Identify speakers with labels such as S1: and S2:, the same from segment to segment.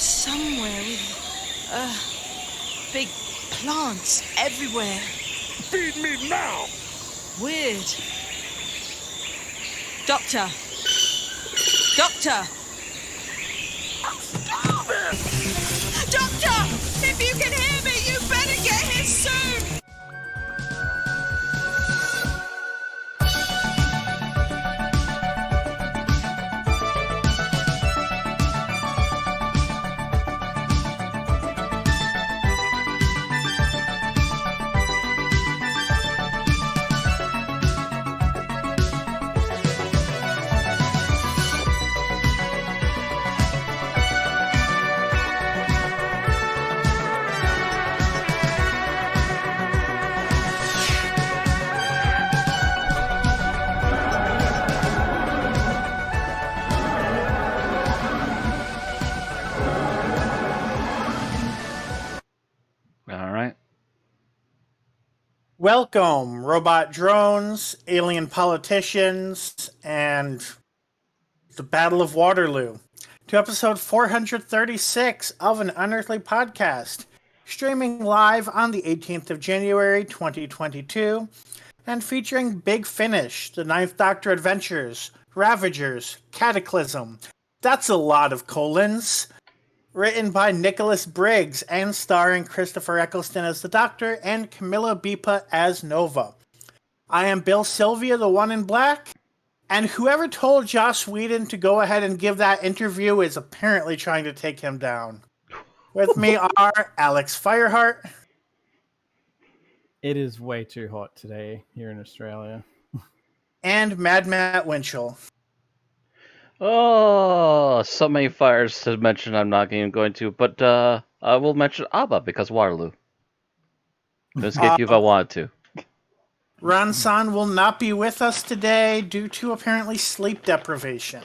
S1: somewhere with big plants everywhere.
S2: Feed me now!
S1: Weird. Doctor! Doctor!
S2: Stop it!
S1: Doctor! If you can hear me, you better get here soon!
S3: Welcome, robot drones, alien politicians, and the Battle of Waterloo, to episode 436 of an Unearthly podcast, streaming live on the 18th of January, 2022, and featuring Big Finish, the Ninth Doctor Adventures, Ravagers, Cataclysm. That's a lot of colons. Written by Nicholas Briggs and starring Christopher Eccleston as the Doctor and Camilla Bipa as Nova. I am Bill Sylvia, the one in black, and whoever told Joss Whedon to go ahead and give that interview is apparently trying to take him down. With me are Alex Fireheart.
S4: It is way too hot today here in Australia.
S3: And Mad Matt Winchell.
S5: Oh, so many fires to mention I'm not even going to, but I will mention ABBA because Waterloo. Couldn't escape you if I wanted to.
S3: Ron San will not be with us today due to apparently sleep deprivation.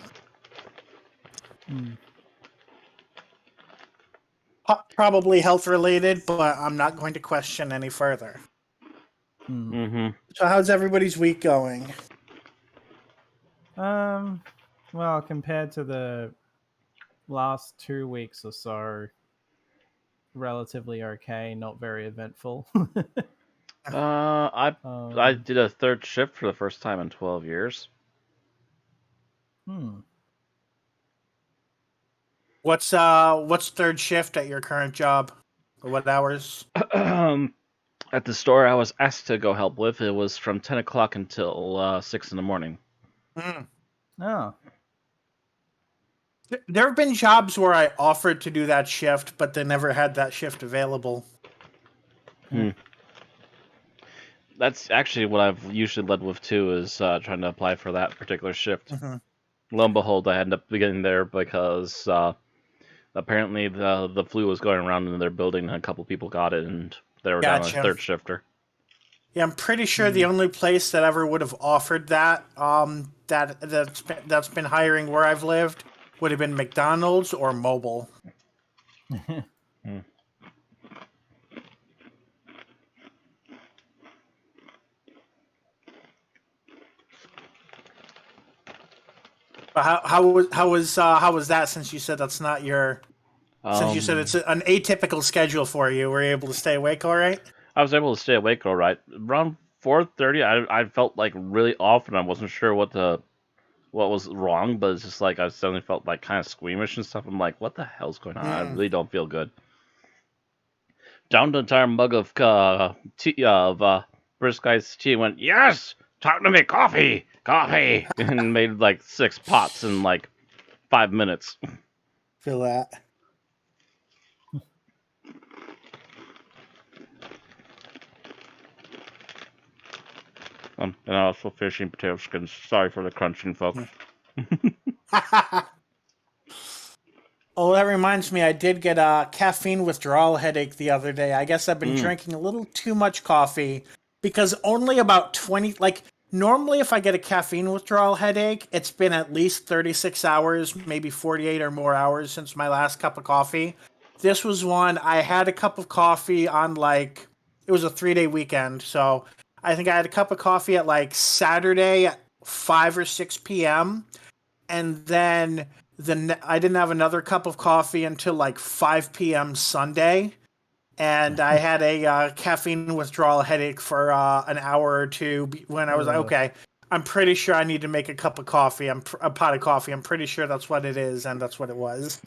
S3: Probably health related, but I'm not going to question any further.
S5: Mm-hmm.
S3: So how's everybody's week going?
S4: Well, compared to the last 2 weeks or so, relatively okay, not very eventful.
S5: I did a third shift for the first time in 12 years.
S3: What's third shift at your current job? Or what hours?
S5: At the store I was asked to go help with, it was from 10 o'clock until 6 in the morning.
S4: Oh.
S3: There have been jobs where I offered to do that shift, but they never had that shift available.
S5: That's actually what I've usually led with too, is trying to apply for that particular shift. Lo and behold, I ended up getting there because apparently the flu was going around in their building and a couple people got it and they were down a third shifter.
S3: Yeah, I'm pretty sure the only place that ever would have offered that that's been hiring where I've lived would have been McDonald's or Mobile. How was that? Since you said that's not your, since you said it's an atypical schedule for you, were you able to stay awake all right?
S5: I was able to stay awake all right. Around 4:30, I felt like really off, and I wasn't sure what was wrong, but it's just like I suddenly felt like kind of squeamish and stuff. I'm like, what the hell's going on? I really don't feel good. Downed an entire mug of tea, of brisk iced tea, and went, yes, talk to me, coffee, and made like 6 pots in like 5 minutes.
S3: Feel that.
S5: And also fishing potato skins. Sorry for the crunching, folks.
S3: Oh, that reminds me, I did get a caffeine withdrawal headache the other day. I guess I've been drinking a little too much coffee because only about 20, like, normally if I get a caffeine withdrawal headache, it's been at least 36 hours, maybe 48 or more hours since my last cup of coffee. This was one, I had a cup of coffee on, like, it was a 3-day weekend, so I think I had a cup of coffee at, like, Saturday at 5 or 6 p.m., and then I didn't have another cup of coffee until like 5 p.m. Sunday, and I had a caffeine withdrawal headache for an hour or two when I was like, okay, I'm pretty sure I need to make a cup of coffee. A pot of coffee. I'm pretty sure that's what it is, and that's what it was.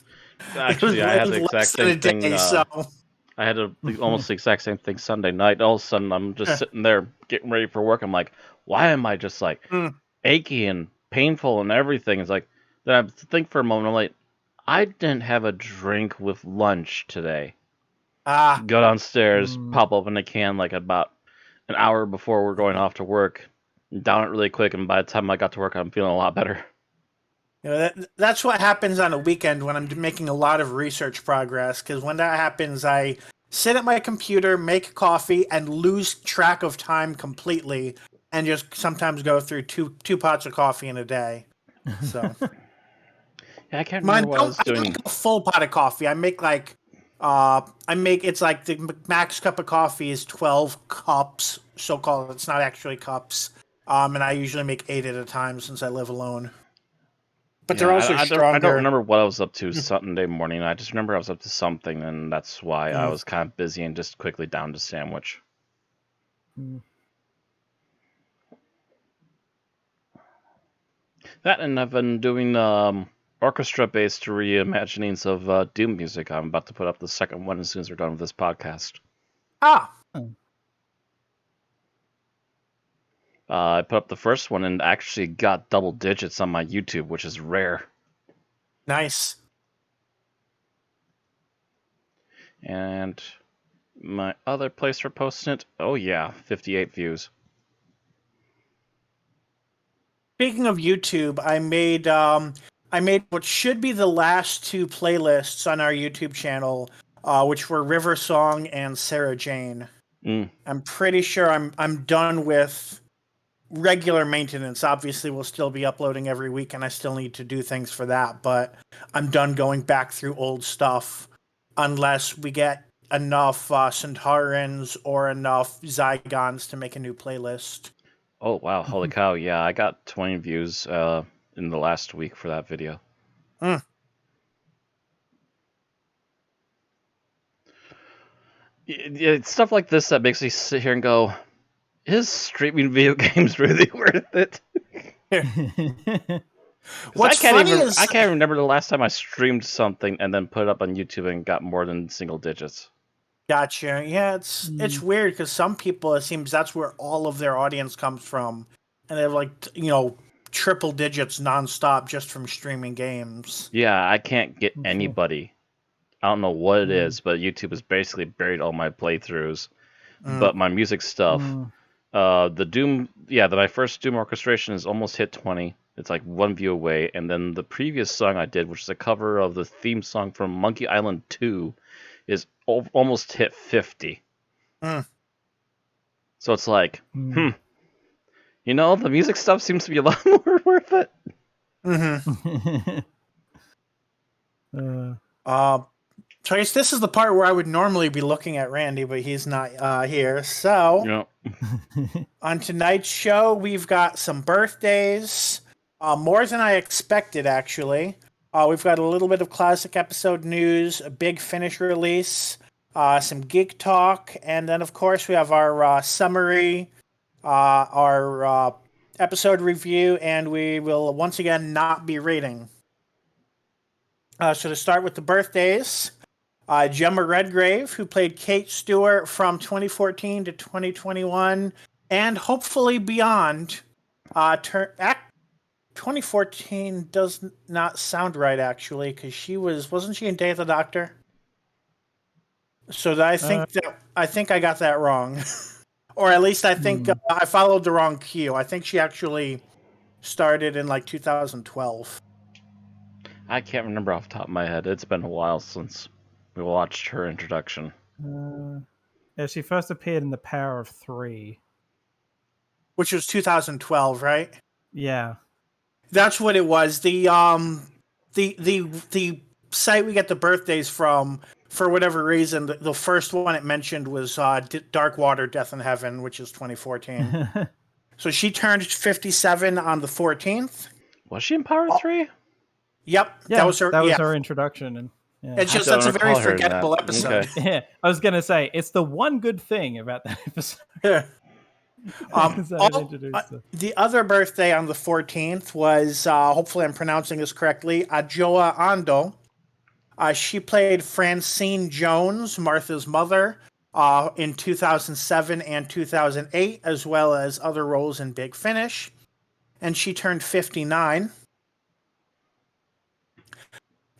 S5: Actually, I had the exact same thing.
S3: So
S5: I had almost the exact same thing Sunday night. All of a sudden, I'm just sitting there getting ready for work. I'm like, why am I just like achy and painful and everything? It's like, then I think for a moment, I'm like, I didn't have a drink with lunch today. Go downstairs, pop open a can like about an hour before we're going off to work, down it really quick, and by the time I got to work, I'm feeling a lot better.
S3: You know, that's what happens on a weekend when I'm making a lot of research progress, because when that happens, I sit at my computer, make coffee, and lose track of time completely, and just sometimes go through two pots of coffee in a day. So
S5: yeah, I can't remember what I was doing.
S3: I don't make a full pot of coffee. I make like it's like the max cup of coffee is 12 cups, so-called. It's not actually cups. And I usually make 8 at a time since I live alone. But they're also stronger.
S5: I don't remember what I was up to Sunday morning. I just remember I was up to something, and that's why I was kind of busy and just quickly downed a sandwich. That, and I've been doing orchestra-based reimaginings of Doom music. I'm about to put up the second one as soon as we're done with this podcast. I put up the first one and actually got double digits on my YouTube, which is rare.
S3: Nice.
S5: And my other place for posting it, oh yeah, 58 views.
S3: Speaking of YouTube, I made what should be the last 2 playlists on our YouTube channel, which were River Song and Sarah Jane. I'm pretty sure I'm done with regular maintenance. Obviously, we'll still be uploading every week, and I still need to do things for that, but I'm done going back through old stuff unless we get enough Centaurans or enough Zygons to make a new playlist.
S5: Oh, wow. Holy cow. Yeah, I got 20 views in the last week for that video. It's stuff like this that makes me sit here and go, is streaming video games really worth it?
S3: What's funny is
S5: I can't remember the last time I streamed something and then put it up on YouTube and got more than single digits.
S3: Gotcha. Yeah, it's weird because some people, it seems that's where all of their audience comes from, and they're like, triple digits nonstop just from streaming games.
S5: Yeah, I can't get anybody. I don't know what it is, but YouTube has basically buried all my playthroughs. But my music stuff, the Doom, my first Doom orchestration has almost hit 20. It's like 1 view away, and then the previous song I did, which is a cover of the theme song from Monkey Island 2, is almost hit 50. So it's like, the music stuff seems to be a lot more worth it.
S3: So I guess this is the part where I would normally be looking at Randy, but he's not here. So on tonight's show, we've got some birthdays, more than I expected, actually. We've got a little bit of classic episode news, a big Finish release, some geek talk, and then, of course, we have our summary, our episode review, and we will once again not be rating. So to start with the birthdays, Gemma Redgrave, who played Kate Stewart from 2014 to 2021, and hopefully beyond. 2014 does not sound right, actually, because wasn't she in Day of the Doctor? So I think I got that wrong, or at least I think I followed the wrong cue. I think she actually started in like 2012.
S5: I can't remember off the top of my head. It's been a while since we watched her introduction.
S4: Yeah, she first appeared in The Power of Three,
S3: which was 2012, right?
S4: Yeah,
S3: that's what it was. The site we get the birthdays from, for whatever reason, the first one it mentioned was Dark Water, Death in Heaven, which is 2014. So she turned 57 on the 14th.
S5: Was she in Power 3?
S3: Yep,
S4: Yeah,
S3: that was her. Yeah,
S4: her introduction, and yeah.
S3: it's just
S5: don't
S3: that's a very
S5: recall hearing that.
S3: forgettable episode.
S5: Okay.
S4: Yeah, I was gonna say it's the one good thing about that episode. Is that it introduced her.
S3: The other birthday on the 14th was, hopefully I'm pronouncing this correctly, Ajoa Ando. She played Francine Jones, Martha's mother, in 2007 and 2008, as well as other roles in Big Finish. And she turned 59.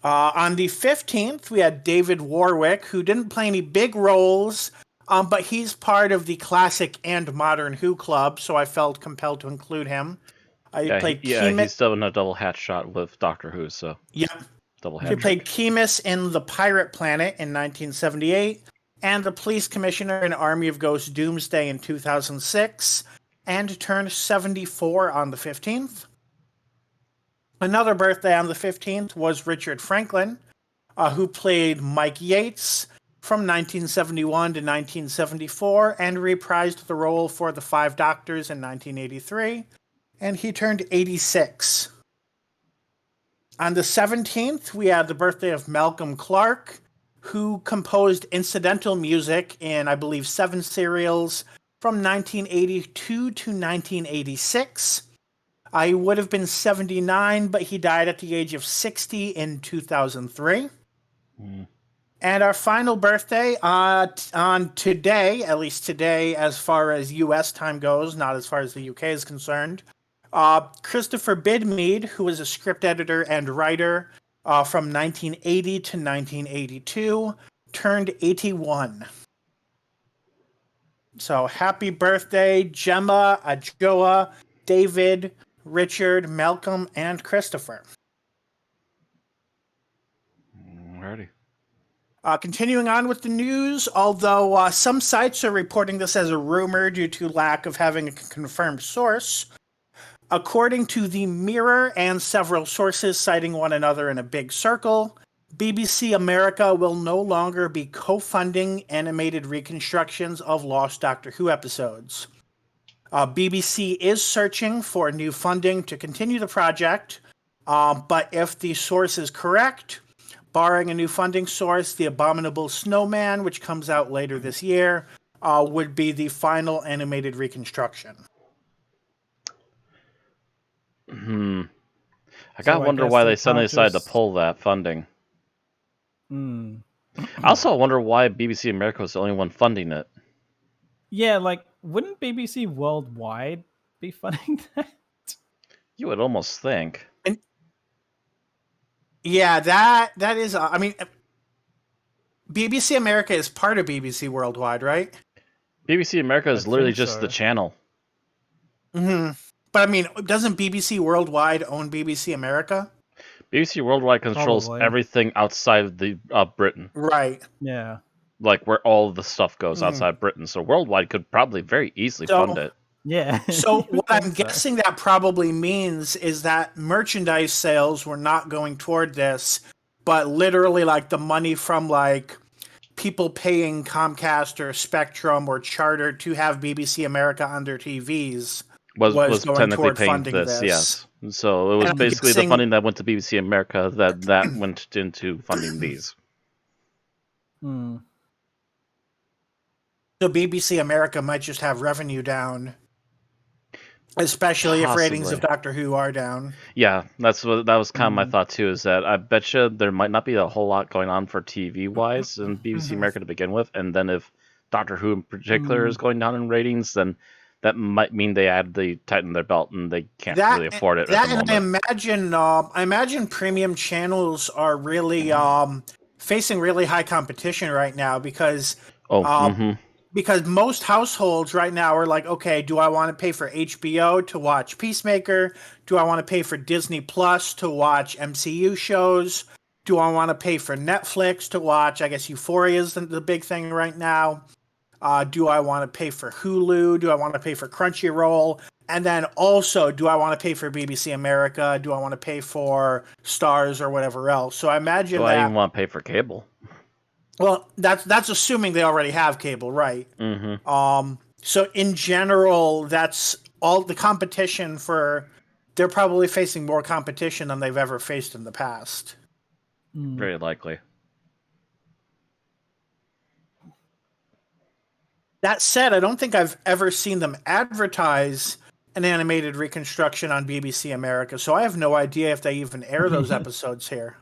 S3: On the 15th, we had David Warwick, who didn't play any big roles, but he's part of the classic and modern Who Club, so I felt compelled to include him. He played
S5: he's still in a double hat shot with Doctor Who, so
S3: Yep.
S5: double
S3: He
S5: hat
S3: played
S5: trick.
S3: Kemis in The Pirate Planet in 1978, and the police commissioner in Army of Ghosts Doomsday in 2006, and turned 74 on the 15th. Another birthday on the 15th was Richard Franklin, who played Mike Yates from 1971 to 1974 and reprised the role for The Five Doctors in 1983, and he turned 86. On the 17th, we had the birthday of Malcolm Clark, who composed incidental music in, I believe, 7 serials from 1982 to 1986. He would have been 79, but he died at the age of 60 in 2003. And our final birthday on today, at least today as far as US time goes, not as far as the UK is concerned, Christopher Bidmead, who was a script editor and writer from 1980 to 1982, turned 81. So happy birthday, Gemma, Ajoa, David, Richard, Malcolm, and Christopher.
S5: Alrighty.
S3: Continuing on with the news, although some sites are reporting this as a rumor due to lack of having a confirmed source, according to the Mirror and several sources citing one another in a big circle, BBC America will no longer be co-funding animated reconstructions of lost Doctor Who episodes. BBC is searching for new funding to continue the project, but if the source is correct, barring a new funding source, The Abominable Snowman, which comes out later this year, would be the final animated reconstruction.
S5: I gotta wonder why they suddenly decided to pull that funding. I also wonder why BBC America was the only one funding it.
S4: Yeah, like, wouldn't BBC Worldwide be funding that?
S5: You would almost think.
S3: And yeah, that is. I mean, BBC America is part of BBC Worldwide, right?
S5: BBC America is literally just
S4: so.
S5: the channel.
S3: But I mean, doesn't BBC Worldwide own BBC America?
S5: BBC Worldwide controls
S4: Probably.
S5: everything outside of the Britain.
S3: Right.
S4: Yeah.
S5: Like where all of the stuff goes outside Britain. So Worldwide could probably very easily fund it.
S4: Yeah.
S3: So
S4: You would
S3: what I'm
S4: think so.
S3: guessing that probably means is that merchandise sales were not going toward this, but literally like the money from like people paying Comcast or Spectrum or Charter to have BBC America on their TVs was going
S5: technically
S3: toward
S5: paying
S3: funding
S5: this,
S3: this.
S5: yes. So it was
S3: And I'm
S5: basically the
S3: guessing-
S5: funding that went to BBC America that went into funding these.
S3: So BBC America might just have revenue down, especially if ratings of
S5: Possibly.
S3: Doctor Who are down.
S5: Yeah, that was kind of my thought too. Is that I bet you there might not be a whole lot going on for TV wise in BBC America to begin with, and then if Doctor Who in particular is going down in ratings, then that might mean they had to tighten their belt and they can't really afford it at the moment.
S3: I imagine premium channels are really facing really high competition right now because because most households right now are like, okay, do I want to pay for HBO to watch Peacemaker? Do I want to pay for Disney Plus to watch MCU shows? Do I want to pay for Netflix to watch, I guess Euphoria is the big thing right now. Do I want to pay for Hulu? Do I want to pay for Crunchyroll? And then also, do I want to pay for BBC America? Do I want to pay for Stars or whatever else? So I imagine
S5: Do I even want to pay for cable?
S3: Well, that's assuming they already have cable, right? So in general, that's all the competition for they're probably facing more competition than they've ever faced in the past.
S5: Very likely.
S3: That said, I don't think I've ever seen them advertise an animated reconstruction on BBC America, so I have no idea if they even air those episodes here.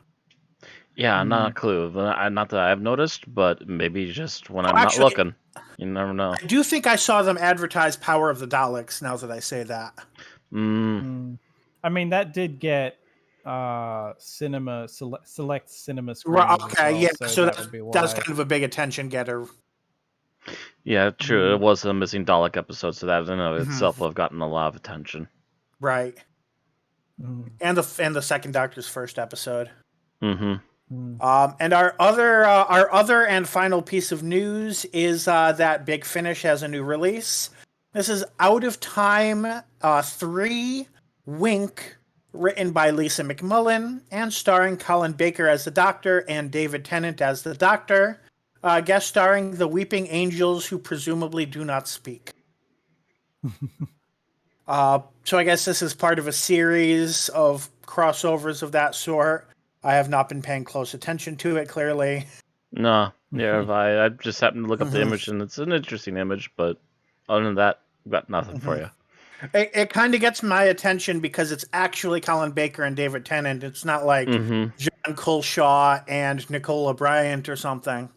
S5: Yeah, not a clue. Not that I've noticed, but maybe just when I'm not
S3: actually-
S5: looking. You never know.
S3: I do think I saw them advertise Power of the Daleks, now that I say that.
S4: I mean, that did get cinema select cinema
S3: Right,
S4: screenings.
S3: okay,
S4: as well,
S3: yeah,
S4: so,
S3: so
S4: that would be why.
S3: that's kind of a big attention getter.
S5: Yeah, true. It was a missing Dalek episode, so that in and of itself will have gotten a lot of attention.
S3: Right. And the second Doctor's first episode.
S5: Mm-hmm.
S3: And our other and final piece of news is that Big Finish has a new release. This is Out of Time 3 Wink, written by Lisa McMullen and starring Colin Baker as the Doctor and David Tennant as the Doctor, guest starring the Weeping Angels, who presumably do not speak. So I guess this is part of a series of crossovers of that sort. I have not been paying close attention to it, clearly.
S5: No, yeah, I just happened to look up the image, and it's an interesting image, but other than that, I've got nothing for you.
S3: It kind of gets my attention because it's actually Colin Baker and David Tennant. It's not like John Culshaw and Nicola Bryant or something.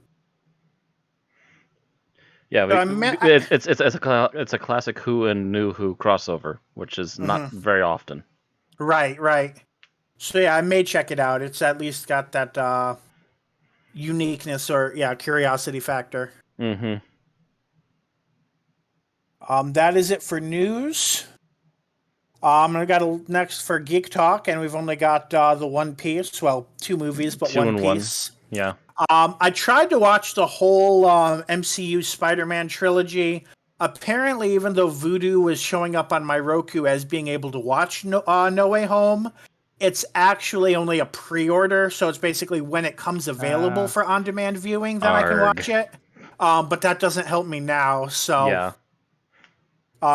S5: Yeah,
S3: So
S5: it's a classic Who and New Who crossover, which is not very often.
S3: Right. So yeah, I may check it out. It's at least got that uniqueness or curiosity factor.
S5: Mm-hmm.
S3: That is it for news. I got next for Geek Talk, and we've only got the One Piece. Well, 2 movies, but 1 piece.
S5: Yeah.
S3: I tried to watch the whole MCU Spider-Man trilogy. Apparently, even though Vudu was showing up on my Roku as being able to watch No Way Home, it's actually only a pre-order, so it's basically when it comes available for on-demand viewing that I can watch it. But that doesn't help me now, so...
S5: Yeah.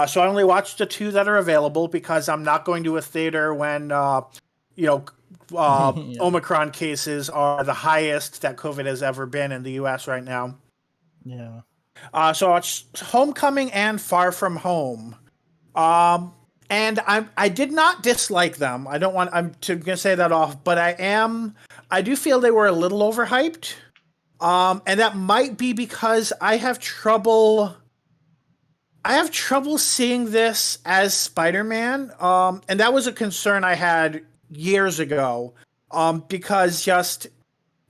S3: So I only watched the 2 that are available because I'm not going to a theater when, Omicron cases are the highest that COVID has ever been in the U.S. right now.
S4: Yeah.
S3: So I watched Homecoming and Far From Home. And I did not dislike them. I'm gonna say that off, but I do feel they were a little overhyped. And that might be because I have trouble seeing this as Spider-Man. And that was a concern I had years ago. Because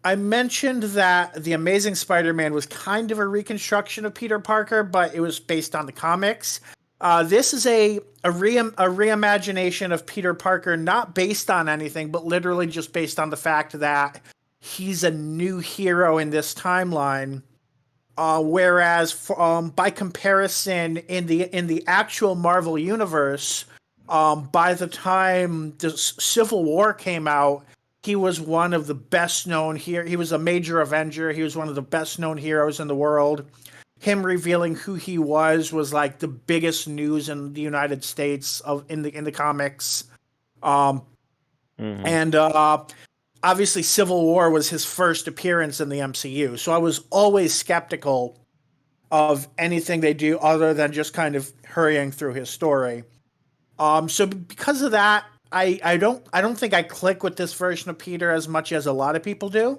S3: I mentioned that The Amazing Spider-Man was kind of a reconstruction of Peter Parker, but it was based on the comics. This is a reimagination of Peter Parker, not based on anything, but literally just based on the fact that he's a new hero in this timeline. Whereas, by comparison, in the actual Marvel universe, by the time the Civil War came out, he was one of the best known here. He was a major Avenger. He was one of the best known heroes in the world. Him revealing who he was like the biggest news in the United States in the comics. And obviously Civil War was his first appearance in the MCU. So I was always skeptical of anything they do other than just kind of hurrying through his story. So because of that, I don't think I click with this version of Peter as much as a lot of people do.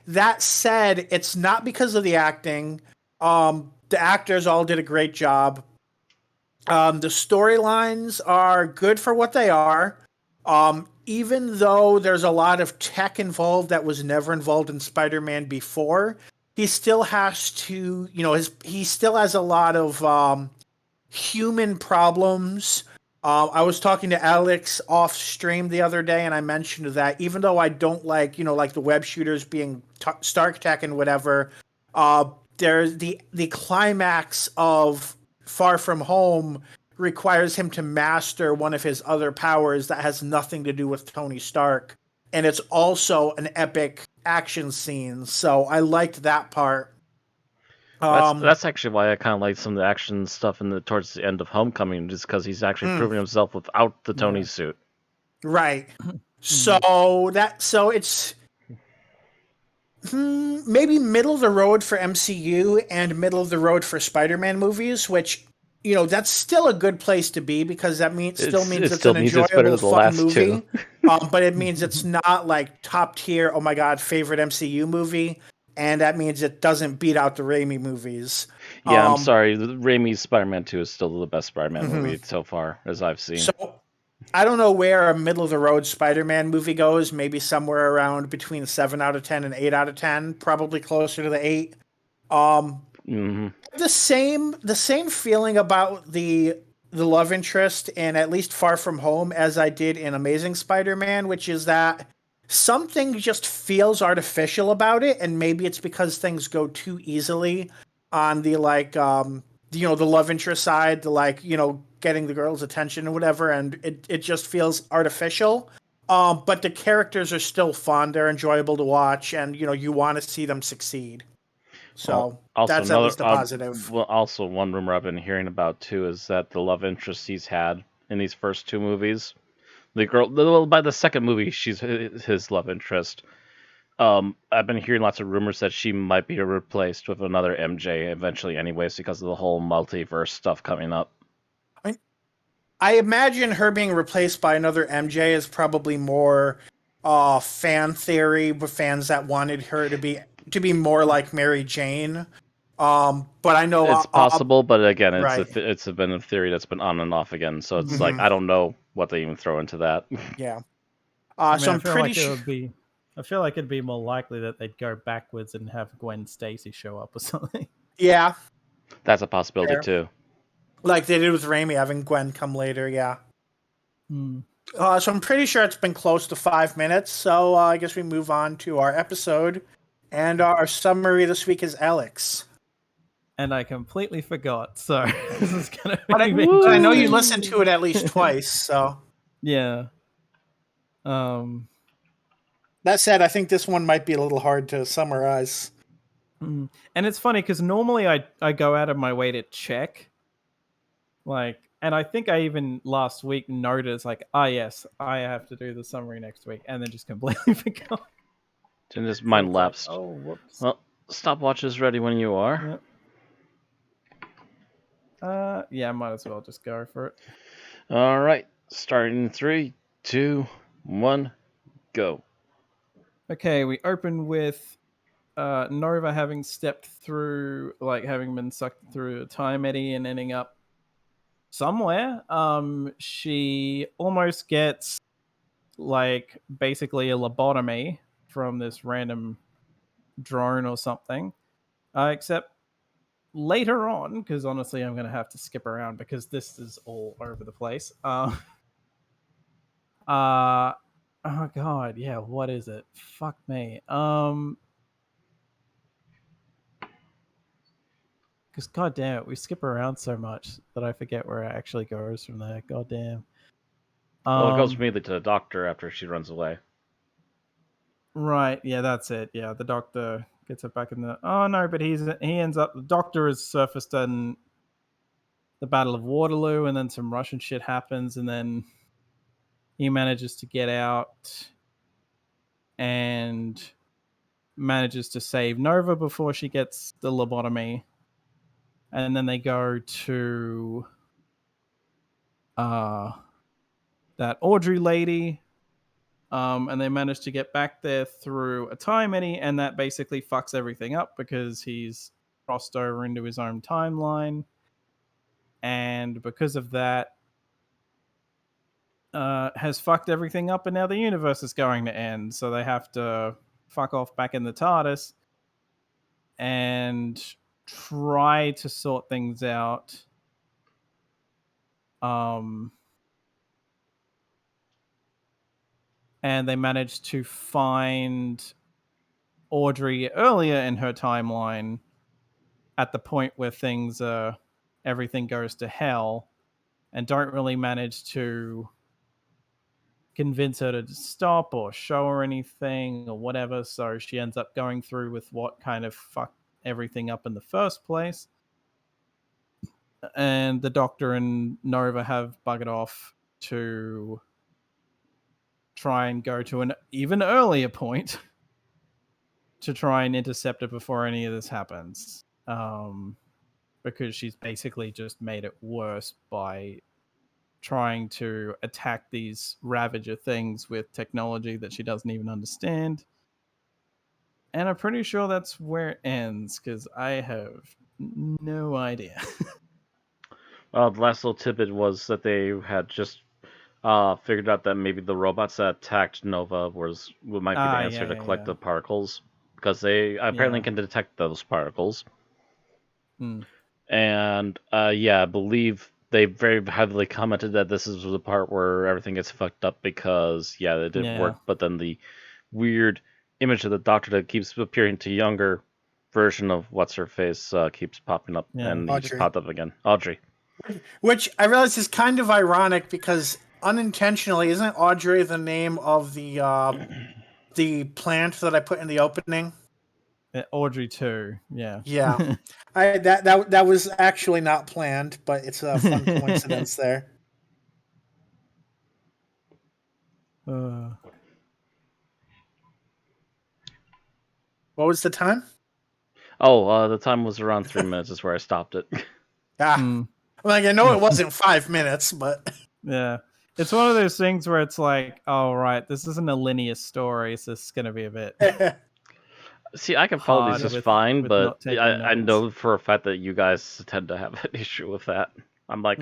S3: That said, it's not because of the acting. The actors all did a great job. The storylines are good for what they are. Even though there's a lot of tech involved that was never involved in Spider-Man before, he still has to, he still has a lot of human problems. I was talking to Alex off stream the other day, and I mentioned that even though I don't like the web shooters being Stark Tech and whatever, there's the climax of Far From Home requires him to master one of his other powers that has nothing to do with Tony Stark, and it's also an epic action scene. So I liked that part.
S5: That's actually why I kind of like some of the action stuff towards the end of Homecoming, just because he's actually proving himself without the Tony suit.
S3: Right. So it's maybe middle of the road for MCU and middle of the road for Spider-Man movies, which that's still a good place to be because that still means
S5: It
S3: it's
S5: still
S3: an
S5: means it's better
S3: enjoyable,
S5: than the
S3: fun
S5: last two.
S3: movie. But it means it's not like top tier. Oh my god, favorite MCU movie, and that means it doesn't beat out the Raimi movies.
S5: Yeah, I'm sorry. Raimi's Spider-Man 2 is still the best Spider-Man
S3: Mhm.
S5: movie so far, as I've seen.
S3: So I don't know where a middle of the road Spider-Man movie goes. Maybe somewhere around between 7 out of 10 and 8 out of 10. Probably closer to the 8. Um,
S5: hmm
S3: the same feeling about the love interest in at least Far From Home as I did in Amazing Spider-Man, which is that something just feels artificial about it, and maybe it's because things go too easily on the the love interest side, the getting the girl's attention or whatever, and it just feels artificial. But the characters are still fun, they're enjoyable to watch, and you want to see them succeed. So
S5: Also,
S3: that's at
S5: another
S3: least a positive.
S5: well, also one rumor I've been hearing about too is that the love interest he's had in these first two movies, the girl, well, by the second movie, she's his love interest. I've been hearing lots of rumors that she might be replaced with another MJ eventually, anyways, because of the whole multiverse stuff coming up.
S3: I imagine her being replaced by another MJ is probably more fan theory with fans that wanted her to be more like Mary Jane. But I know
S5: It's possible, but again,
S3: right.
S5: it's been a theory that's been on and off again. So it's like
S3: Mhm.
S5: I don't know what they even throw into that.
S3: Yeah.
S4: I
S3: So
S4: mean,
S3: I'm pretty sure.
S4: I feel like it'd be more likely that they'd go backwards and have Gwen Stacy show up or something.
S3: Yeah,
S5: That's a possibility
S3: fair.
S5: too.
S3: Like they did with Raimi having Gwen come later. Yeah.
S4: Hmm.
S3: So I'm pretty sure it's been close to 5 minutes. So I guess we move on to our episode, and our summary this week is Alex.
S4: And I completely forgot, so this is gonna
S3: But
S4: be
S3: I know you
S4: interesting.
S3: listened to it at least twice. So
S4: Yeah. Um.
S3: that said, I think this one might be a little hard to summarize.
S4: And it's funny because normally I go out of my way to check, and I think I even last week noticed yes, I have to do the summary next week, and then just completely forgot.
S5: And this
S4: So
S5: mind
S4: it's like,
S5: lapsed.
S4: oh, whoops.
S5: Well, stopwatch is ready when you are.
S4: Yeah, I might as well just go for it.
S5: All right, starting in 3, 2, 1, go.
S4: Okay, we open with Nova having stepped through, having been sucked through a time eddy and ending up somewhere. She almost gets basically a lobotomy from this random drone or something. Except later on, because honestly, I'm going to have to skip around because this is all over the place. Oh god, yeah, what is it? Fuck me. Because god damn it, we skip around so much that I forget where it actually goes from there. God damn.
S5: Well, it goes immediately to the doctor after she runs away.
S4: Right, yeah, that's it. Yeah, the doctor gets it back in the. Oh no, but he ends up. The doctor is surfaced in the Battle of Waterloo, and then some Russian shit happens, and then he manages to get out and manages to save Nova before she gets the lobotomy, and then they go to that Audrey lady, and they manage to get back there through a time eddy, and that basically fucks everything up because he's crossed over into his own timeline, and because of that, has fucked everything up, and now the universe is going to end. So they have to fuck off back in the TARDIS and try to sort things out. And they managed to find Audrey earlier in her timeline at the point where everything goes to hell, and don't really manage to convince her to stop or show her anything or whatever. So she ends up going through with what kind of fucked everything up in the first place. And the Doctor and Nova have buggered off to try and go to an even earlier point to try and intercept it before any of this happens. Because she's basically just made it worse by trying to attack these Ravager things with technology that she doesn't even understand. And I'm pretty sure that's where it ends, because I have no idea.
S5: Well, the last little tidbit was that they had just figured out that maybe the robots that attacked Nova might be the answer to collect the particles, because they apparently can detect those particles.
S4: Hmm.
S5: And I believe they very heavily commented that this is the part where everything gets fucked up because it didn't work, but then the weird image of the Doctor that keeps appearing to younger version of what's her face keeps popping up, and he just popped up again. Audrey.
S3: Which I realize is kind of ironic because unintentionally, isn't Audrey the name of the plant that I put in the opening?
S4: Audrey too. Yeah.
S3: Yeah. That was actually not planned, but it's a fun coincidence there.
S4: Uh,
S3: What was the time?
S5: Oh, the time was around 3 minutes is where I stopped it.
S3: Like, I know it wasn't 5 minutes, but...
S4: Yeah. It's one of those things where it's like, oh, right, this isn't a linear story, so it's going to be a bit...
S5: See, I can follow these just fine, but I know for a fact that you guys tend to have an issue with that. I'm like,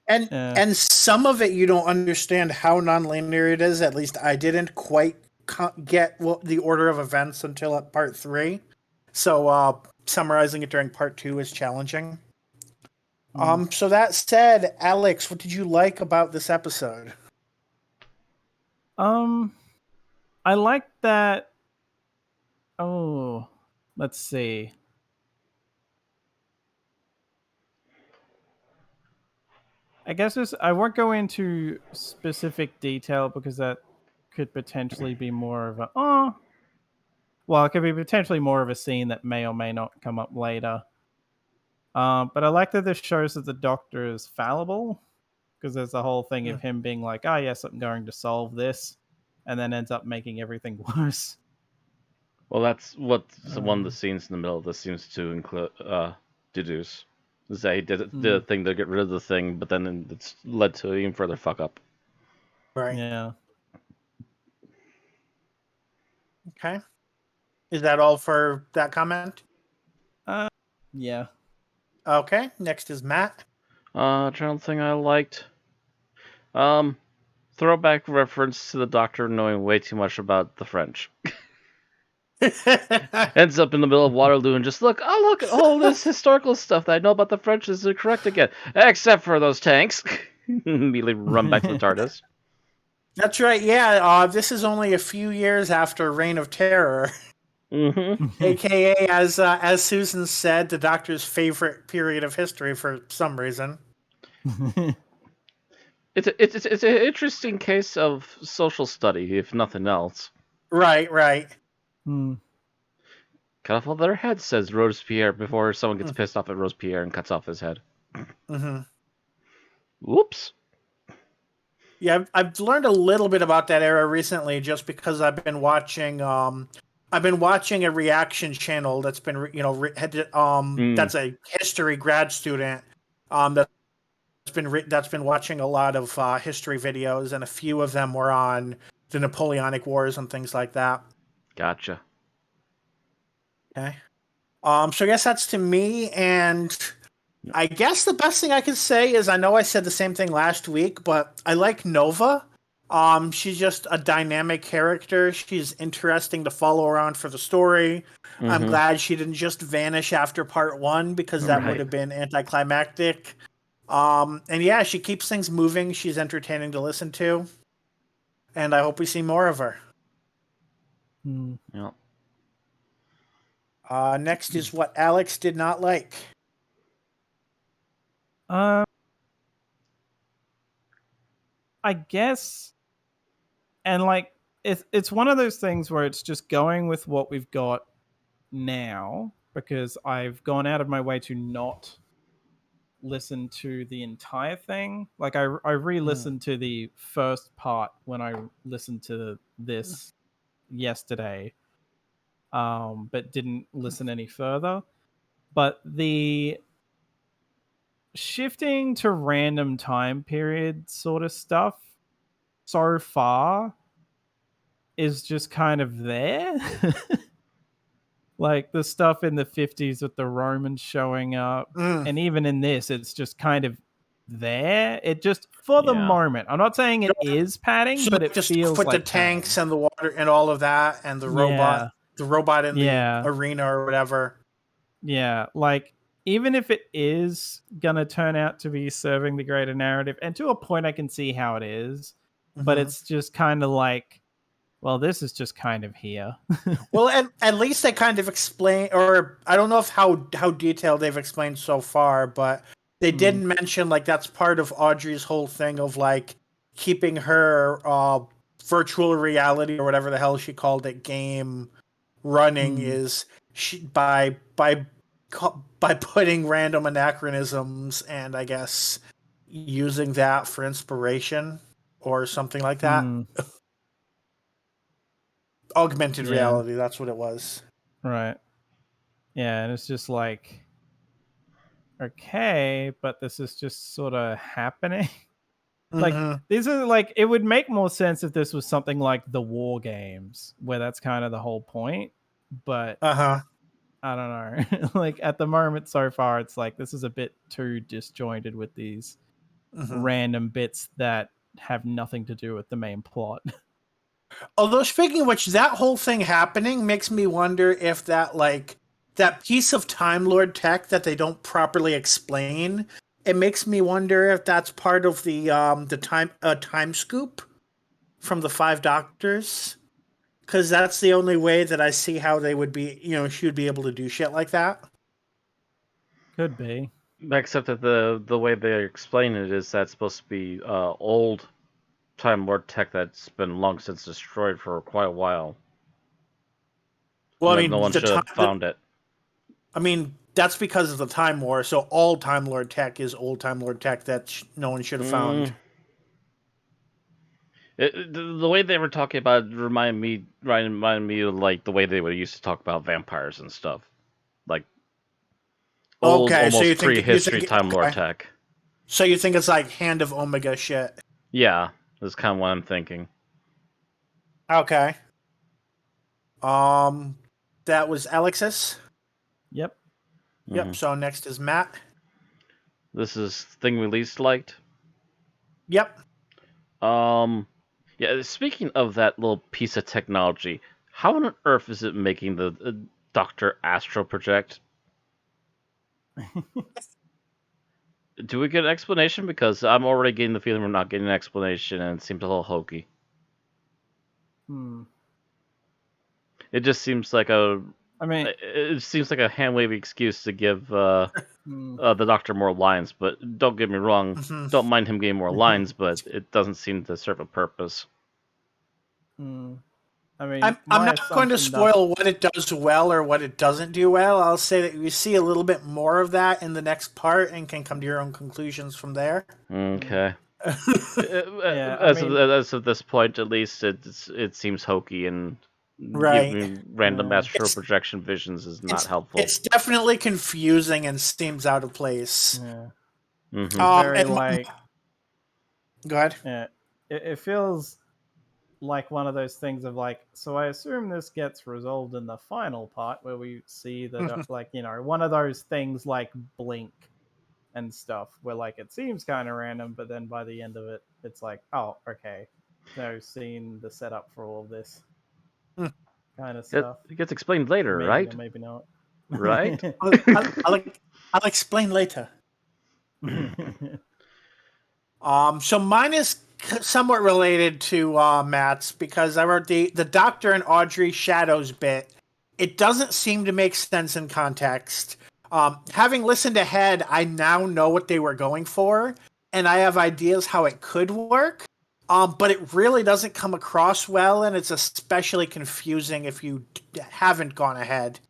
S3: And some of it you don't understand how nonlinear it is. At least I didn't quite get the order of events until at part 3. So summarizing it during part 2 is challenging. So that said, Alex, what did you like about this episode?
S4: I like that. Oh, let's see. I guess I won't go into specific detail because that could potentially be more of a it could be potentially more of a scene that may or may not come up later. But I like that this shows that the Doctor is fallible, because there's the whole thing of him being like, oh yes, I'm going to solve this, and then ends up making everything worse.
S5: Well, that's what one of the scenes in the middle of this seems to include deduce. Is that he did the thing to get rid of the thing, but then it's led to even further fuck up.
S3: Right.
S4: Yeah.
S3: Okay. Is that all for that comment?
S4: Yeah.
S3: Okay. Next is Matt.
S5: General thing I liked. Throwback reference to the Doctor knowing way too much about the French. Ends up in the middle of Waterloo and just look at all this historical stuff that I know about the French is correct again, except for those tanks. Immediately run back to the TARDIS.
S3: That's right. Yeah, this is only a few years after Reign of Terror, aka as Susan said, the Doctor's favorite period of history for some reason.
S5: It's an interesting case of social study, if nothing else.
S3: Right.
S5: Cut off all their heads, says Robespierre before someone gets pissed off at Robespierre and cuts off his head. Whoops.
S3: Yeah, I've learned a little bit about that era recently, just because I've been watching a reaction channel that's been that's a history grad student that's been watching a lot of history videos, and a few of them were on the Napoleonic Wars and things like that.
S5: Gotcha.
S3: Okay. So I guess that's to me, and I guess the best thing I could say is, I know I said the same thing last week, but I like Nova. She's just a dynamic character. She's interesting to follow around for the story. I'm glad she didn't just vanish after part 1, because that would have been anticlimactic. And yeah, she keeps things moving. She's entertaining to listen to. And I hope we see more of her.
S5: Yeah.
S3: Next is what Alex did not like.
S4: I guess, and like it's one of those things where it's just going with what we've got now, because I've gone out of my way to not listen to the entire thing. Like I re-listened to the first part when I listened to this yesterday, but didn't listen any further. But the shifting to random time period sort of stuff so far is just kind of there. Like the stuff in the 50s with the Romans showing up, and even in this, it's just kind of there. It just for the moment. I'm not saying it is padding,
S3: So
S4: but it
S3: just
S4: feels
S3: put
S4: like
S3: the tanks
S4: padding.
S3: and the water and all of that, and the robot in the arena or whatever.
S4: Yeah, like even if it is gonna turn out to be serving the greater narrative, and to a point, I can see how it is, but it's just kind of like, well, this is just kind of here.
S3: Well, at least they kind of explain, or I don't know if how detailed they've explained so far, but they didn't mention like that's part of Audrey's whole thing of like keeping her virtual reality or whatever the hell she called it game running is by putting random anachronisms and I guess using that for inspiration or something like that. Augmented reality, that's what it was.
S4: Right. Yeah, and it's just like, okay, but this is just sort of happening. Like these are like, it would make more sense if this was something like the War Games, where that's kind of the whole point. But I don't know. Like at the moment so far, it's like this is a bit too disjointed with these random bits that have nothing to do with the main plot.
S3: Although speaking of which, that whole thing happening makes me wonder if that like that piece of Time Lord tech that they don't properly explain, it makes me wonder if that's part of the time scoop from the Five Doctors, because that's the only way that I see how they would be, she would be able to do shit like that.
S4: Could be.
S5: Except that the way they explain it is that's supposed to be old Time Lord tech that's been long since destroyed for quite a while.
S3: Well, I mean,
S5: no one should have found it.
S3: I mean, that's because of the Time War, so all Time Lord tech is old Time Lord tech that no one should have found.
S5: The way they were talking about it reminded me of like the way they would used to talk about vampires and stuff, like old, almost prehistory Time Lord tech.
S3: So you think it's like Hand of Omega shit?
S5: Yeah, that's kind of what I'm thinking.
S3: Okay. That was Alexis.
S4: Yep.
S3: Yep. So next is Matt.
S5: This is thing we least liked.
S3: Yep.
S5: Yeah. Speaking of that little piece of technology, how on earth is it making the Dr. Astro project? Do we get an explanation? Because I'm already getting the feeling we're not getting an explanation, and it seems a little hokey. It just seems like it seems like a hand-wavy excuse to give the Doctor more lines. But don't get me wrong, don't mind him getting more lines, but it doesn't seem to serve a purpose.
S4: I mean,
S3: I'm not going to spoil what it does well or what it doesn't do well. I'll say that you see a little bit more of that in the next part and can come to your own conclusions from there.
S5: Okay.
S4: Yeah,
S5: as of this point, at least, it seems hokey, and giving random astral projection visions is not helpful.
S3: It's definitely confusing and seems out of place.
S4: Yeah. Very
S3: go ahead.
S4: Yeah, it feels like one of those things of like, so I assume this gets resolved in the final part where we see the like, one of those things like blink and stuff where like it seems kind of random, but then by the end of it, it's like, oh, okay, so seen the setup for all of this kind of stuff.
S5: It gets explained later,
S4: maybe,
S5: right?
S4: Maybe not.
S5: Right?
S3: I'll explain later. So mine is somewhat related to Matt's, because I wrote the Doctor and Audrey Shadows bit. It doesn't seem to make sense in context. Having listened ahead, I now know what they were going for, and I have ideas how it could work. But it really doesn't come across well, and it's especially confusing if you haven't gone ahead.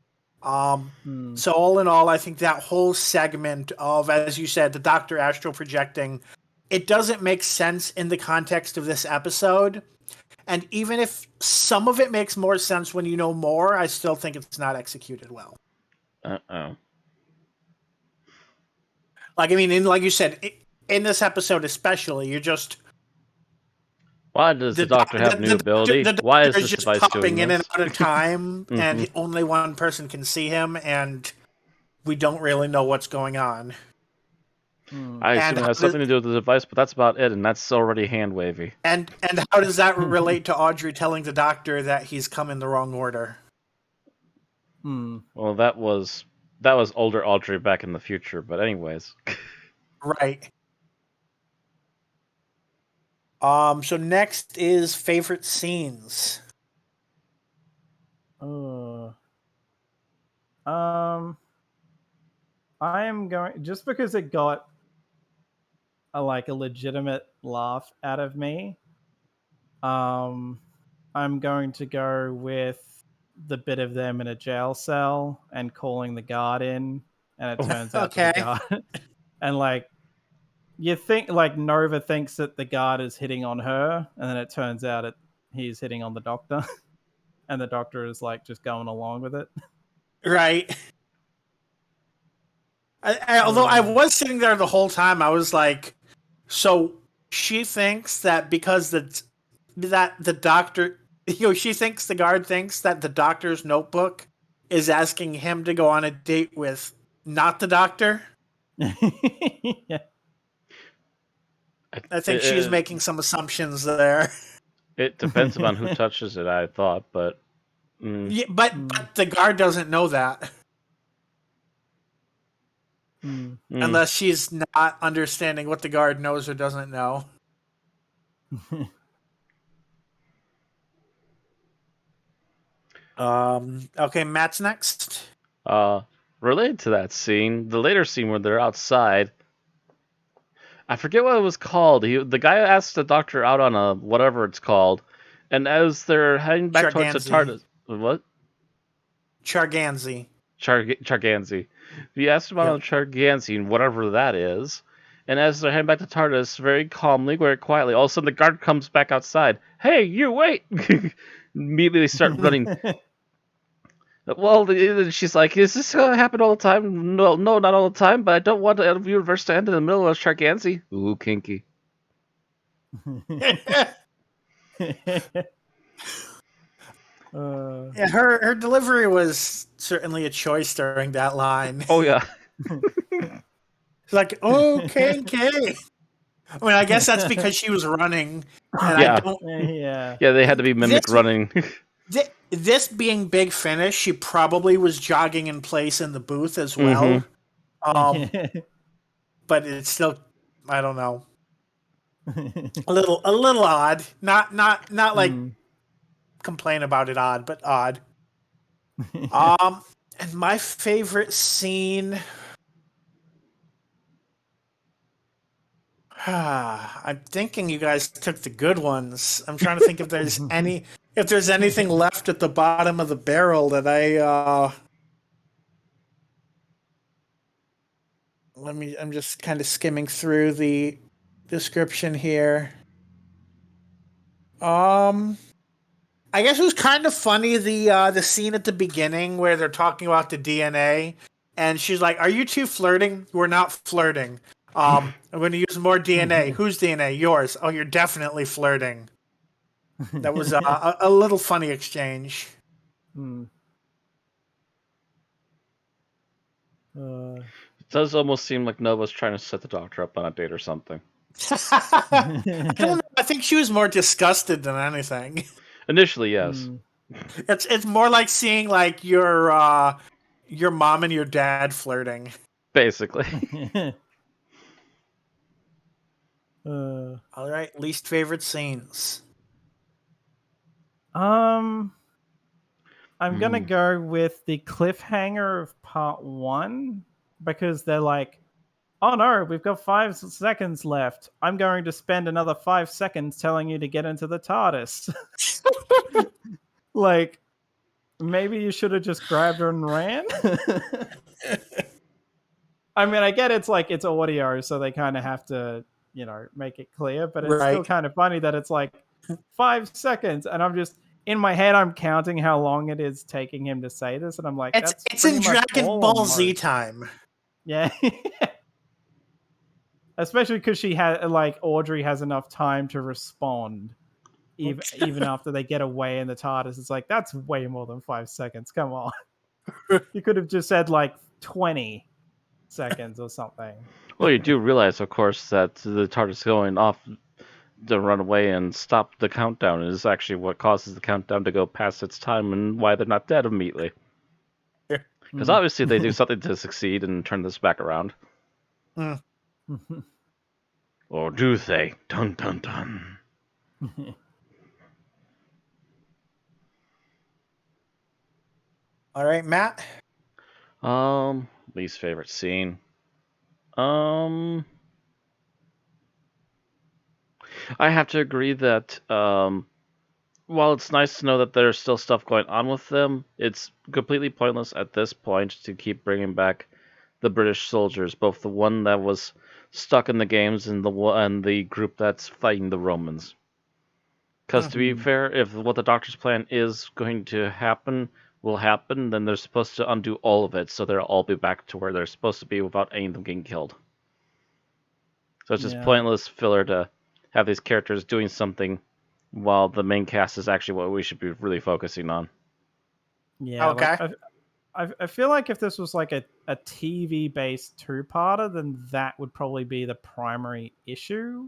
S3: So all in all, I think that whole segment of, as you said, the Doctor astral projecting, it doesn't make sense in the context of this episode. And even if some of it makes more sense when you know more, I still think it's not executed well.
S5: Uh-oh.
S3: Like, I mean, like you said, in this episode especially, you're just...
S5: Why does the Doctor have new ability? Why is this
S3: just
S5: device
S3: popping
S5: doing
S3: in
S5: this?
S3: and out of time, and
S5: Mhm.
S3: only one person can see him, and we don't really know what's going on.
S5: I assume it has something to do with the device, but that's about it, and that's already hand wavy.
S3: And how does that relate to Audrey telling the Doctor that he's come in the wrong order?
S5: Well, that was older Audrey back in the future, but anyways.
S3: Right. So next is favorite scenes.
S4: I am going, just because it got a legitimate laugh out of me. I'm going to go with the bit of them in a jail cell and calling the guard in, and it turns out to the guard, and you think Nova thinks that the guard is hitting on her, and then it turns out he's hitting on the Doctor, and the Doctor is just going along with it.
S3: Right. Although I was sitting there the whole time, I was like, so she thinks that because that the Doctor, she thinks the guard thinks that the Doctor's notebook is asking him to go on a date with not the Doctor.
S4: Yeah.
S3: I think she's making some assumptions there.
S5: It depends on who touches it, I thought, but...
S3: Yeah, but the guard doesn't know that. Unless she's not understanding what the guard knows or doesn't know. Okay, Matt's next.
S5: Related to that scene, the later scene where they're outside, I forget what it was called. The guy asked the Doctor out on a whatever it's called, and as they're heading back towards the TARDIS, what?
S3: Charganzi.
S5: Charganzi. He asked him out on Charganzi and whatever that is, and as they're heading back to TARDIS, very calmly, very quietly, all of a sudden the guard comes back outside. Hey, you wait! Immediately they start running. Well, she's like, is this going to happen all the time? No, not all the time, but I don't want the universe to end in the middle of Charganzi. Ooh, kinky.
S3: Yeah, her delivery was certainly a choice during that line.
S5: Oh, yeah.
S3: It's like, oh, kinky. I mean, I guess that's because she was running. And
S5: yeah.
S3: I don't...
S4: Yeah,
S5: they had to be mimic running.
S3: This being Big Finish, she probably was jogging in place in the booth as well. But it's still, I don't know, a little odd. Not like complain about it odd, but odd. And my favorite scene. I'm thinking you guys took the good ones. I'm trying to think if there's anything left at the bottom of the barrel that I'm just kind of skimming through the description here. I guess it was kind of funny the scene at the beginning where they're talking about the DNA, and she's like, "Are you two flirting? We're not flirting. I'm going to use more DNA. Whose DNA? Yours. Oh, you're definitely flirting." That was a little funny exchange.
S5: It does almost seem like Nova's trying to set the Doctor up on a date or something.
S3: I don't know. I think she was more disgusted than anything.
S5: Initially, yes.
S3: It's more like seeing like your mom and your dad flirting.
S5: Basically.
S3: All right, least favorite scenes.
S4: I'm gonna go with the cliffhanger of part 1, because they're like, oh no, we've got 5 seconds left. I'm going to spend another 5 seconds telling you to get into the TARDIS. Maybe you should have just grabbed her and ran. I mean, I get it's like it's audio, so they kind of have to, make it clear. But it's still
S3: Right.
S4: kind of funny that it's like 5 seconds, and I'm just in my head, I'm counting how long it is taking him to say this, and I'm like,
S3: It's
S4: that's
S3: it's
S4: pretty
S3: in
S4: much
S3: Dragon
S4: all
S3: Ball
S4: on
S3: Z
S4: most.
S3: time.
S4: Yeah. Especially because she had Audrey has enough time to respond, even after they get away in the TARDIS. It's like that's way more than 5 seconds. Come on, you could have just said like 20 seconds or something.
S5: Well, you do realize, of course, that the TARDIS going off to run away and stop the countdown is actually what causes the countdown to go past its time and why they're not dead immediately. Because obviously they do something to succeed and turn this back around.
S3: Mm.
S5: Or do they? Dun dun dun.
S3: All right, Matt.
S5: Least favorite scene. I have to agree that while it's nice to know that there's still stuff going on with them, it's completely pointless at this point to keep bringing back the British soldiers, both the one that was stuck in the games and the group that's fighting the Romans. Because to be fair, if what the Doctor's plan is going to happen will happen, then they're supposed to undo all of it, so they'll all be back to where they're supposed to be without any of them getting killed. So it's just pointless filler to have these characters doing something while the main cast is actually what we should be really focusing on.
S4: Yeah,
S3: Okay.
S4: I feel like if this was like a TV-based two-parter, then that would probably be the primary issue.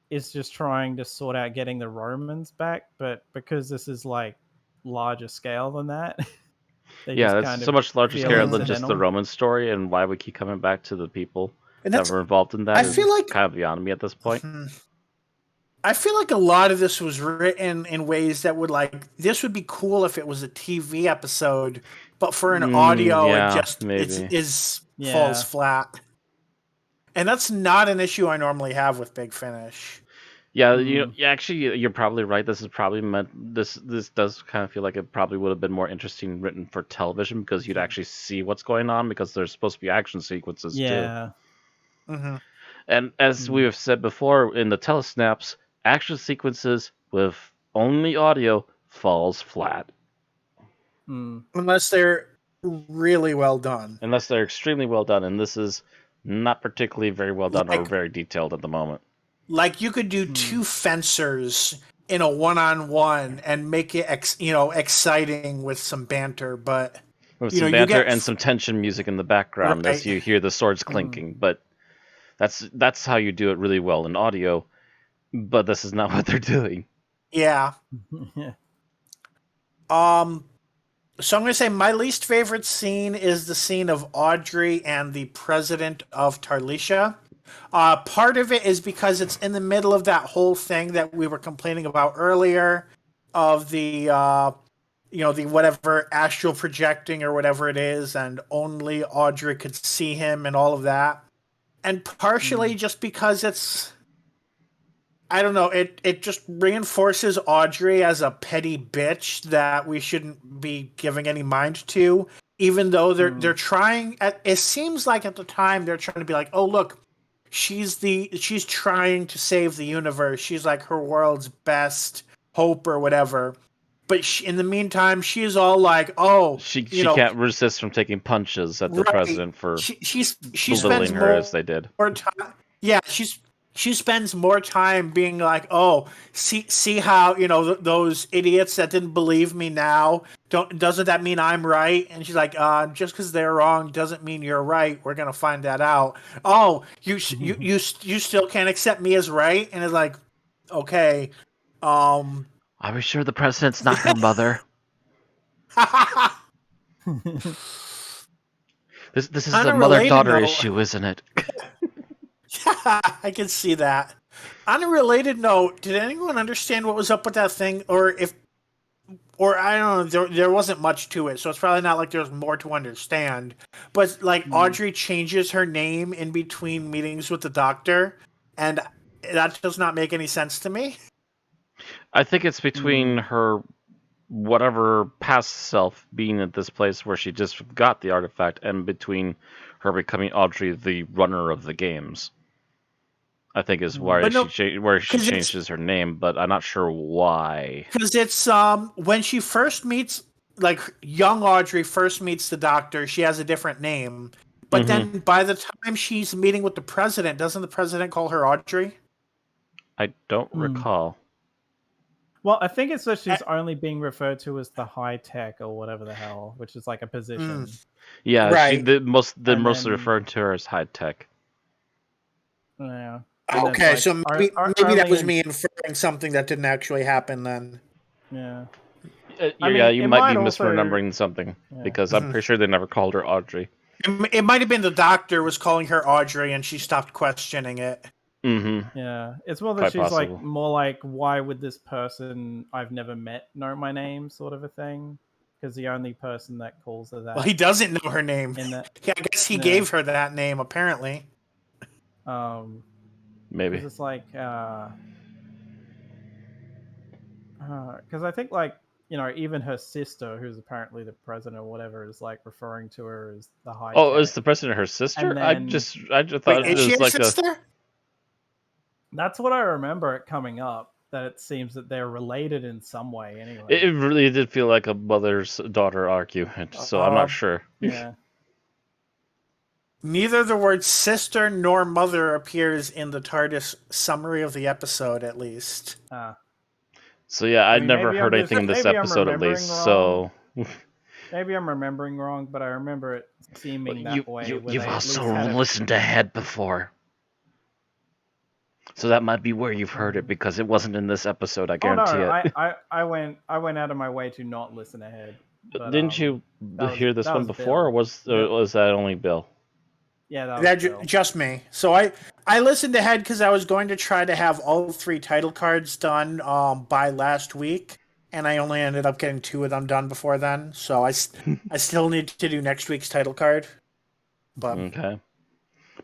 S4: Is just trying to sort out getting the Romans back, but because this is like larger scale than that, they just
S5: That's
S4: kind
S5: so
S4: of
S5: much larger
S4: feel
S5: scale than just the
S4: incidental.
S5: Roman story, and why we keep coming back to the people
S3: And
S5: that
S3: that's.
S5: were involved in that
S3: I
S5: is
S3: feel like.
S5: kind of beyond me at this point.
S3: I feel like a lot of this was written in ways that would this would be cool if it was a TV episode, but for an audio,
S5: Yeah,
S3: it
S5: maybe.
S3: falls flat. And that's not an issue I normally have with Big Finish.
S5: Yeah, you're probably right. This is probably meant. This does kind of feel like it probably would have been more interesting written for television because you'd actually see what's going on because there's supposed to be action sequences too.
S4: Yeah.
S3: Mm-hmm.
S5: And as we have said before in the telesnaps, action sequences with only audio falls flat
S3: Unless they're really well done.
S5: unless they're extremely well done, and this is not particularly very well done or
S3: Like,
S5: very detailed at the moment.
S3: like you could do two fencers in a one-on-one and make it exciting with some banter, but
S5: With
S3: you
S5: some banter
S3: get
S5: and some tension music in the background as
S3: right.
S5: you hear the swords clinking, but that's how you do it really well in audio. But this is not what they're doing.
S3: Yeah. So I'm going to say my least favorite scene is the scene of Audrey and the president of Tarlisha. Part of it is because it's in the middle of that whole thing that we were complaining about earlier of the the whatever astral projecting or whatever it is, and only Audrey could see him and all of that. And partially just because it's, I don't know, it just reinforces Audrey as a petty bitch that we shouldn't be giving any mind to, even though they're trying it seems like at the time they're trying to be like, oh look, she's trying to save the universe. She's like her world's best hope or whatever. But in the meantime, she's all like, oh,
S5: she can't resist from taking punches at the president for
S3: she spends
S5: belittling her as they did.
S3: more time. Yeah, she spends more time being like, oh, see how those idiots that didn't believe me now doesn't that mean I'm right? And she's like, just because they're wrong doesn't mean you're right. We're gonna find that out. Oh, you still can't accept me as right? And it's like, okay,
S5: Are we sure the president's not her mother? This is a mother-daughter issue, isn't it?
S3: Yeah, I can see that. On a related note, did anyone understand what was up with that thing, or I don't know, there wasn't much to it, so it's probably not like there's more to understand. But Audrey changes her name in between meetings with the doctor, and that does not make any sense to me.
S5: I think it's between her whatever past self being at this place where she just got the artifact, and between her becoming Audrey, the runner of the games. I think is why
S3: But no,
S5: where she
S3: 'cause it's
S5: changes her name, but I'm not sure why.
S3: because it's when she first meets, like, young Audrey first meets the Doctor, she has a different name. But
S5: Mm-hmm.
S3: then by the time she's meeting with the president, doesn't the president call her Audrey?
S5: I don't
S4: Hmm.
S5: recall.
S4: Well, I think it's that she's
S3: Eh,
S4: only being referred to as the high tech or whatever the hell, which is like a position.
S5: Yeah, she
S3: right.
S5: the most
S4: And
S5: mostly
S4: then
S5: referred to her as high tech.
S4: yeah, and it's
S3: Okay,
S4: like
S3: so maybe that
S4: only
S3: was
S4: in
S3: me inferring something that didn't actually happen then.
S4: yeah. I
S5: Yeah,
S4: mean,
S5: you
S4: it
S5: might
S4: might
S5: be
S4: also
S5: misremembering something
S4: yeah.
S5: because I'm
S3: Mhm.
S5: pretty sure they never called her Audrey.
S3: It might have been the Doctor was calling her Audrey and she stopped questioning it.
S5: Mm-hmm.
S4: Yeah, it's more that
S5: Quite
S4: she's like
S5: possible.
S4: more like, why would this person I've never met know my name, sort of a thing? Because the only person that calls her
S3: Well,
S4: that
S3: he doesn't know her name.
S4: in that,
S3: Yeah, I guess he
S4: yeah,
S3: gave her that name, apparently.
S4: because
S5: Maybe.
S4: it's like, because I think like even her sister, who's apparently the president or whatever, is like referring to her as the high
S5: Oh, is
S4: tech,
S5: the president her sister?
S4: and then
S5: I just
S3: Wait,
S5: thought it
S3: is
S4: yeah,
S3: she
S5: was
S3: her
S5: like a.
S3: sister?
S4: that's what I remember it coming up. That it seems that they're related in some way, anyway.
S5: It really did feel like a mother's daughter argument, so I'm
S3: Uh,
S5: not sure.
S4: Yeah.
S3: Neither the word sister nor mother appears in the TARDIS summary of the episode, at least.
S5: So yeah,
S4: I
S5: I'd
S4: mean,
S5: never heard anything in this
S4: maybe I'm
S5: episode at
S4: remembering
S5: least.
S4: wrong.
S5: So
S4: Maybe I'm remembering wrong, but I remember it seeming that way, where
S5: you've
S4: they at
S5: also
S4: least had a.
S5: listened ahead before, so that might be where you've heard it because it wasn't in this episode. I
S4: Oh no,
S5: guarantee it.
S4: I went out of my way to not listen ahead, but
S5: Didn't you hear this
S4: that
S5: one
S4: was
S5: before, or
S4: Bill. Bill.
S5: was that only Bill?
S4: Yeah, that was
S3: That
S4: Bill.
S3: just me. So I listened ahead because I was going to try to have all three title cards done by last week, and I only ended up getting two of them done before then. So I still need to do next week's title card. But
S5: Okay,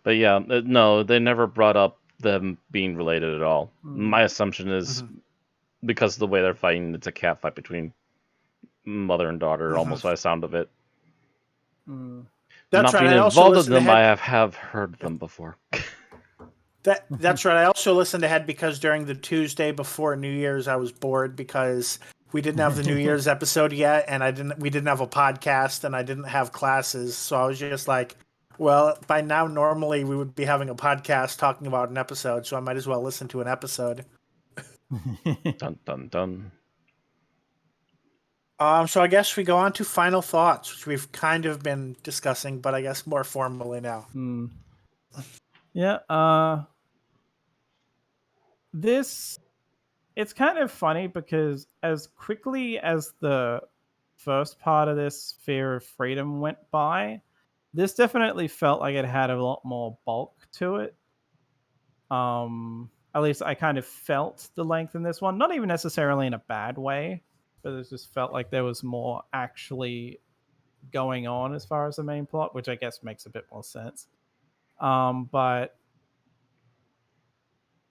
S5: but yeah, no, they never brought up them being related at all.
S4: Mm,
S5: My assumption is
S3: mhm,
S5: because of the way they're fighting, it's a cat fight between mother and daughter,
S3: mhm.
S5: almost by the sound of it.
S4: mm.
S3: That's
S5: Not
S3: right.
S5: being
S3: I also
S5: involved in
S3: listened
S5: them,
S3: ahead.
S5: I have heard them before.
S3: That's right. I also listened ahead because during the Tuesday before New Year's, I was bored because we didn't have the New Year's episode yet, and we didn't have a podcast, and I didn't have classes, so I was just like, well, by now normally we would be having a podcast talking about an episode, so I might as well listen to an episode.
S5: Dun dun dun.
S3: So I guess we go on to final thoughts, which we've kind of been discussing, but I guess more formally now.
S4: Mm. Yeah. This it's kind of funny because as quickly as the first part of this Fear of Freedom went by, this definitely felt like it had a lot more bulk to it. At least I kind of felt the length in this one, not even necessarily in a bad way, but it just felt like there was more actually going on as far as the main plot, which I guess makes a bit more sense. But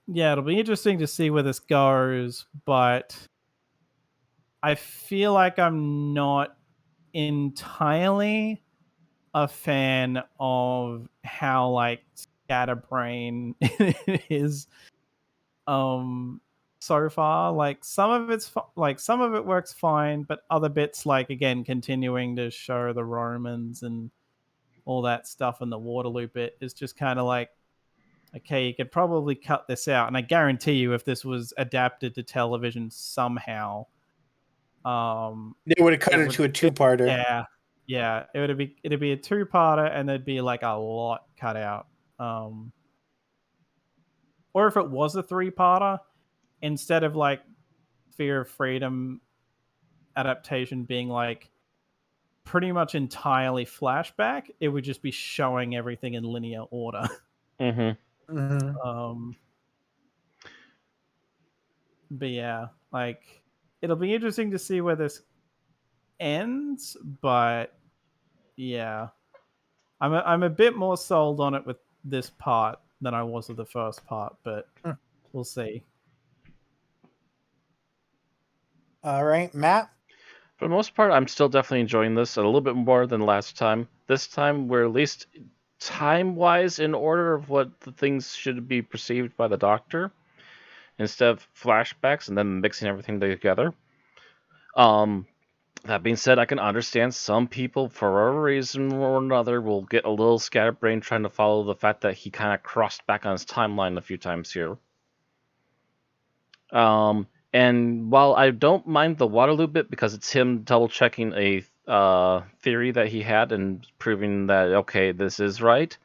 S4: yeah, it'll be interesting to see where this goes, but I feel like I'm not entirely a fan of how like scatterbrain is so far. Like some of like some of it works fine, but other bits, like again continuing to show the Romans and all that stuff in the Waterloo bit, is just kind of like, okay, you could probably cut this out. And I guarantee you, if this was adapted to television somehow,
S3: They would have cut
S4: it
S3: it
S4: would,
S3: into a two-parter.
S4: yeah, it'd be a two-parter, and there'd be like a lot cut out. Or if it was a three-parter, instead of like Fear of Freedom adaptation being like pretty much entirely flashback, it would just be showing everything in linear order.
S5: Mm-hmm.
S3: Mm-hmm.
S4: But yeah, like it'll be interesting to see where this ends, but yeah, I'm a bit more sold on it with this part than I was with the first part, but we'll see.
S3: All right, Matt.
S5: For the most part, I'm still definitely enjoying this a little bit more than last time. This time, we're at least time-wise in order of what the things should be perceived by the Doctor, instead of flashbacks and then mixing everything together. That being said, I can understand some people, for a reason or another, will get a little scatterbrained trying to follow the fact that he kind of crossed back on his timeline a few times here. And while I don't mind the Waterloo bit because it's him double checking a theory that he had and proving that okay, this is right.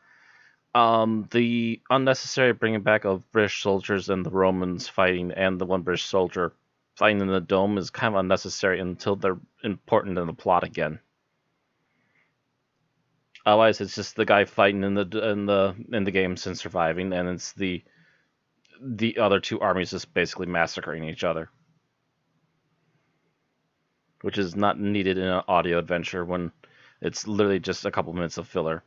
S5: The unnecessary bringing back of British soldiers and the Romans fighting and the one British soldier fighting in the dome is kind of unnecessary until they're important in the plot again. Otherwise, it's just the guy fighting in the games and surviving, and it's the other two armies just basically massacring each other, which is not needed in an audio adventure when it's literally just a couple minutes of filler.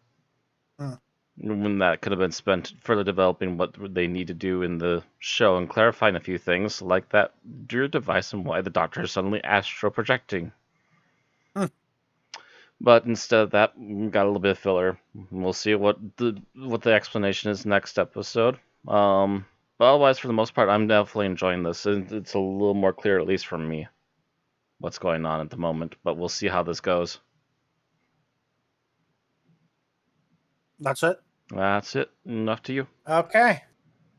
S5: When that could have been spent further developing what they need to do in the show and clarifying a few things, like that Druid device and why the Doctor is suddenly astral projecting. But instead of that, we got a little bit of filler. We'll see what the explanation is next episode. But otherwise, for the most part, I'm definitely enjoying this. It's a little more clear, at least for me, what's going on at the moment. But we'll see how this goes.
S3: That's it?
S5: That's it. Enough to you.
S3: Okay.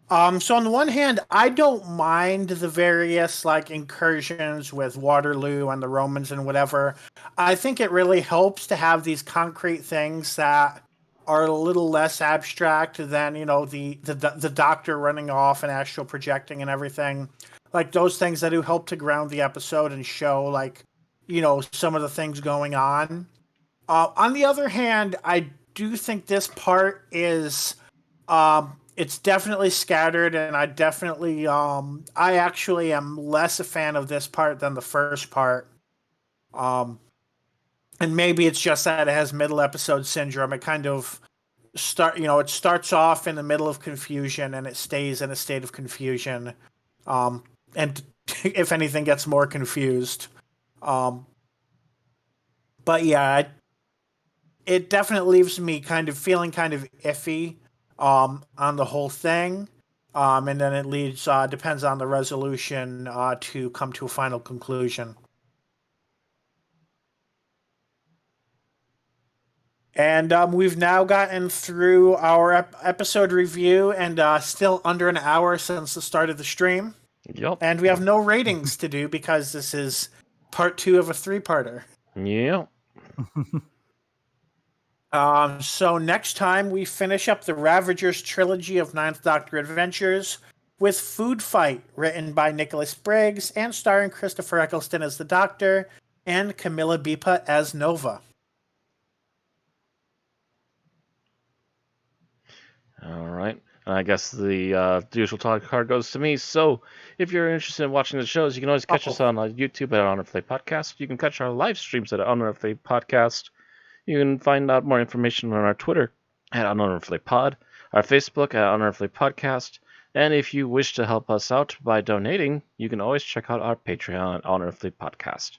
S3: So on the one hand, I don't mind the various like incursions with Waterloo and the Romans and whatever. I think it really helps to have these concrete things that are a little less abstract than, you know, the Doctor running off and astral projecting and everything. Like those things that do help to ground the episode and show like, you know, some of the things going on. On the other hand, I do think this part is it's definitely scattered, and I definitely I actually am less a fan of this part than the first part. And maybe it's just that it has middle episode syndrome. It kind of it starts off in the middle of confusion and it stays in a state of confusion. And if anything gets more confused. But yeah, it definitely leaves me kind of feeling kind of iffy on the whole thing. And then it leads, depends on the resolution to come to a final conclusion. And we've now gotten through our episode review and still under an hour since the start of the stream.
S5: Yep.
S3: And we have no ratings to do because this is part 2 of a 3-parter.
S5: Yep.
S3: So next time we finish up the Ravagers trilogy of Ninth Doctor adventures with Food Fight, written by Nicholas Briggs and starring Christopher Eccleston as the Doctor and Camilla Bipa as Nova.
S5: All right. And I guess the usual talk card goes to me. So if you're interested in watching the shows, you can always catch us on YouTube at Unearthly Podcast. You can catch our live streams at Unearthly Podcast. You can find out more information on our Twitter at Unearthly Pod, our Facebook at Unearthly Podcast, and if you wish to help us out by donating, you can always check out our Patreon at Unearthly Podcast.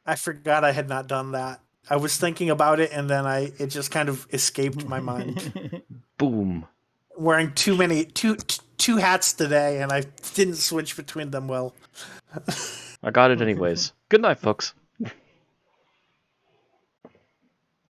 S3: I forgot I had not done that. I was thinking about it, and then it just kind of escaped my mind.
S5: Boom.
S3: Wearing two hats today, and I didn't switch between them well.
S5: I got it anyways. Good night, folks.